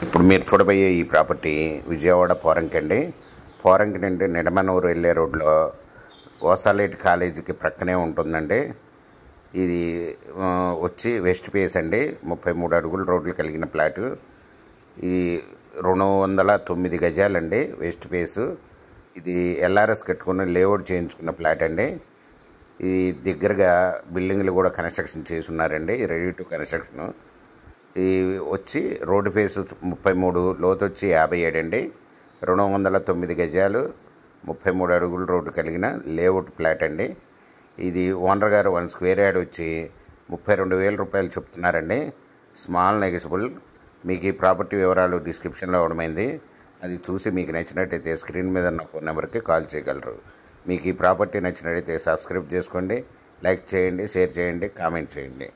ఇప్పుడు మీరు చూడబోయే ఈ ప్రాపర్టీ విజయవాడ పోరంకి అండి. పోరంకి నుండి నిడమనూరు వెళ్ళే రోడ్లో గోసాలేటి కాలేజీకి ప్రక్కనే ఉంటుందండి. ఇది వచ్చి వెస్ట్ ఫేస్ అండి. 33 అడుగుల రోడ్లు కలిగిన ప్లాటు. ఈ 209 గజాలండి వెస్ట్ ఫేసు. ఇది ఎల్ఆర్ఎస్ కట్టుకుని లేఅవుట్ చేయించుకున్న ప్లాట్ అండి. ఈ దగ్గరగా బిల్డింగ్లు కూడా కన్స్ట్రక్షన్ చేసి ఉన్నారండి, రెడీ టు కన్స్ట్రక్షన్. ఈ వచ్చి రోడ్డు ఫేసు 33, లోతు వచ్చి 57 అండి. 209 గజాలు, 33 అడుగుల రోడ్డు కలిగిన లేఅవుట్ ప్లాట్ అండి. ఇది ఓనర్ గారు 1 స్క్వేర్ యార్డ్ వచ్చి 32,000 రూపాయలు చెప్తున్నారండి. Small negotiable. మీకు ఈ ప్రాపర్టీ వివరాలు డిస్క్రిప్షన్లో ఇవ్వడమైంది. అది చూసి మీకు నచ్చినట్టయితే స్క్రీన్ మీద ఉన్న ఫోన్ నెంబర్కి కాల్ చేయగలరు. మీకు ఈ ప్రాపర్టీ నచ్చినట్టయితే సబ్స్క్రైబ్ చేసుకోండి, లైక్ చేయండి, షేర్ చేయండి, కామెంట్ చేయండి.